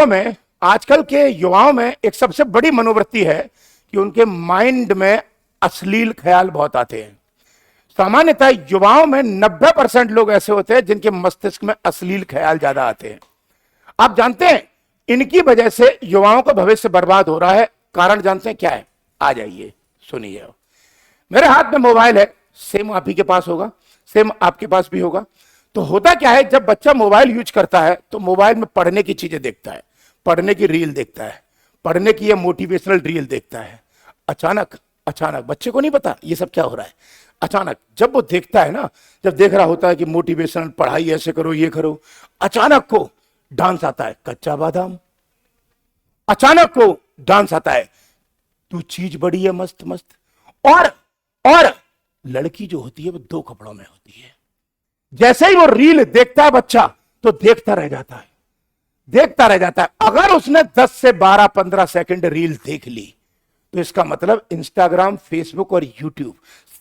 में आजकल के युवाओं में एक सबसे बड़ी मनोवृत्ति है कि उनके माइंड में अश्लील ख्याल बहुत आते हैं। सामान्यतः युवाओं में 90% लोग ऐसे होते हैं जिनके मस्तिष्क में अश्लील ख्याल ज्यादा आते हैं। आप जानते हैं इनकी वजह से युवाओं का भविष्य बर्बाद हो रहा है। कारण जानते हैं क्या है? आ जाइए सुनिए। मेरे हाथ में मोबाइल है, सेम आप ही के पास होगा, सेम आपके पास भी होगा। तो होता क्या है, जब बच्चा मोबाइल यूज करता है तो मोबाइल में पढ़ने की चीजें देखता है, पढ़ने की रील देखता है, पढ़ने की या मोटिवेशनल रील देखता है। अचानक अचानक बच्चे को नहीं पता ये सब क्या हो रहा है। अचानक जब वो देखता है ना, जब देख रहा होता है कि मोटिवेशनल पढ़ाई ऐसे करो ये करो, अचानक को डांस आता है कच्चा बादाम, अचानक को डांस आता है तू चीज बड़ी है मस्त मस्त। और लड़की जो होती है वो 2 कपड़ों में होती है। जैसे ही वो रील देखता है बच्चा तो देखता रह जाता है, देखता रह जाता है। अगर उसने 10 से 12-15 सेकंड रील देख ली तो इसका मतलब इंस्टाग्राम, फेसबुक और यूट्यूब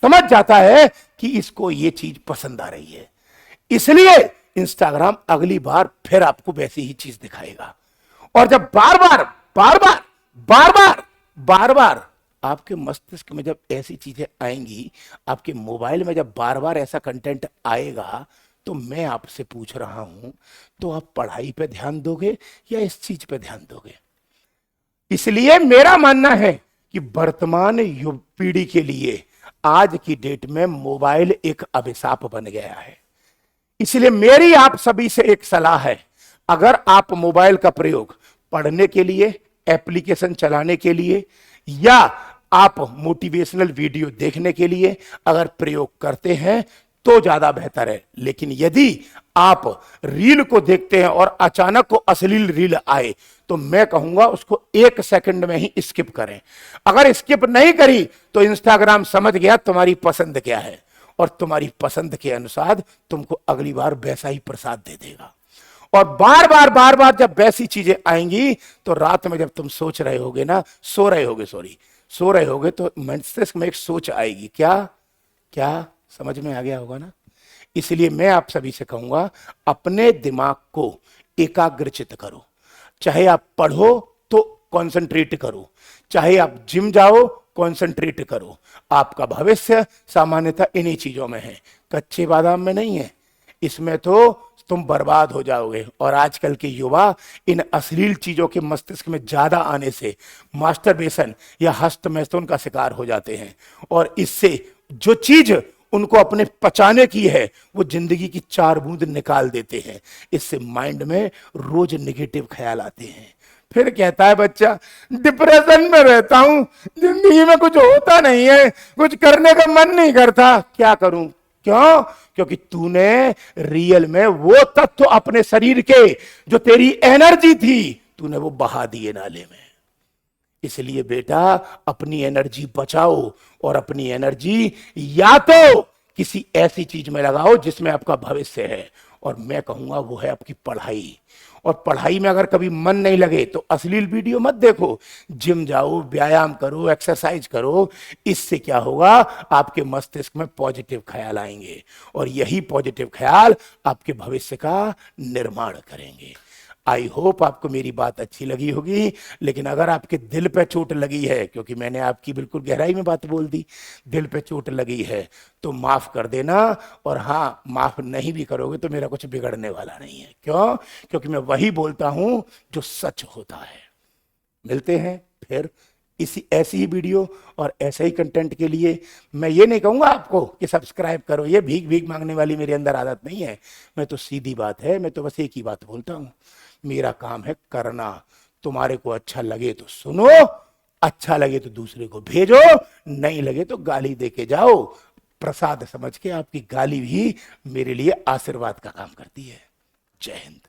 समझ जाता है कि इसको ये चीज पसंद आ रही है, इसलिए इंस्टाग्राम अगली बार फिर आपको वैसी ही चीज दिखाएगा। और जब बार बार आपके मस्तिष्क में जब ऐसी चीजें आएंगी, आपके मोबाइल में जब बार बार ऐसा कंटेंट आएगा, तो मैं आपसे पूछ रहा हूं, तो आप पढ़ाई पे ध्यान दोगे या इस चीज पे ध्यान दोगे? इसलिए मेरा मानना है कि वर्तमान युवा पीढ़ी के लिए आज की डेट में मोबाइल एक अभिशाप बन गया है। इसलिए मेरी आप सभी से एक सलाह है, अगर आप मोबाइल का प्रयोग पढ़ने के लिए, एप्लीकेशन चलाने के लिए या आप मोटिवेशनल वीडियो देखने के लिए अगर प्रयोग करते हैं तो ज्यादा बेहतर है। लेकिन यदि आप रील को देखते हैं और अचानक को अश्लील रील आए तो मैं कहूंगा उसको 1 सेकंड में ही स्किप करें। अगर स्किप नहीं करी तो इंस्टाग्राम समझ गया तुम्हारी पसंद क्या है और तुम्हारी पसंद के अनुसार तुमको अगली बार वैसा ही प्रसाद दे देगा। और बार बार जब वैसी चीजें आएंगी तो रात में जब तुम सो रहे होगे तो मस्तिष्क में एक सोच आएगी, क्या समझ में आ गया होगा ना। इसलिए मैं आप सभी से कहूंगा, अपने दिमाग को एकाग्रचित करो। चाहे आप पढ़ो तो कंसंट्रेट करो, चाहे आप जिम जाओ कंसंट्रेट करो। आपका भविष्य सामान्यतः इन्हीं चीजों में है, कच्चे बादाम में नहीं है। इसमें तो तुम बर्बाद हो जाओगे। और आजकल के युवा इन अश्लील चीजों के मस्तिष्क में ज्यादा आने से मास्टरबेशन या हस्तमैथुन का शिकार हो जाते हैं, और इससे जो चीज उनको अपने पचाने की है वो जिंदगी की 4 बूंद निकाल देते हैं। इससे माइंड में रोज नेगेटिव ख्याल आते हैं। फिर कहता है बच्चा, डिप्रेशन में रहता हूं, जिंदगी में कुछ होता नहीं है, कुछ करने का मन नहीं करता, क्या करूं? क्यों? क्योंकि तूने रियल में वो तत्व अपने शरीर के जो तेरी एनर्जी थी तूने वो बहा दिए नाले में। इसलिए बेटा अपनी एनर्जी बचाओ और अपनी एनर्जी या तो किसी ऐसी चीज में लगाओ जिसमें आपका भविष्य है, और मैं कहूंगा वो है आपकी पढ़ाई। और पढ़ाई में अगर कभी मन नहीं लगे तो अश्लील वीडियो मत देखो, जिम जाओ, व्यायाम करो, एक्सरसाइज करो। इससे क्या होगा, आपके मस्तिष्क में पॉजिटिव ख्याल आएंगे और यही पॉजिटिव ख्याल आपके भविष्य का निर्माण करेंगे। आई होप आपको मेरी बात अच्छी लगी होगी। लेकिन अगर आपके दिल पे चोट लगी है, क्योंकि मैंने आपकी बिल्कुल गहराई में बात बोल दी, दिल पे चोट लगी है तो माफ कर देना। और हाँ, माफ नहीं भी करोगे तो मेरा कुछ बिगड़ने वाला नहीं है। क्यों? क्योंकि मैं वही बोलता हूं जो सच होता है। मिलते हैं फिर ऐसी ही वीडियो और ऐसे ही कंटेंट के लिए। मैं ये नहीं कहूंगा आपको कि सब्सक्राइब करो, ये भीख मांगने वाली मेरे अंदर आदत नहीं है। मैं तो सीधी बात है, मैं तो बस एक ही बात बोलता हूं, मेरा काम है करना। तुम्हारे को अच्छा लगे तो सुनो, अच्छा लगे तो दूसरे को भेजो, नहीं लगे तो गाली देके जाओ। प्रसाद समझ के आपकी गाली भी मेरे लिए आशीर्वाद का काम करती है। जय हिंद।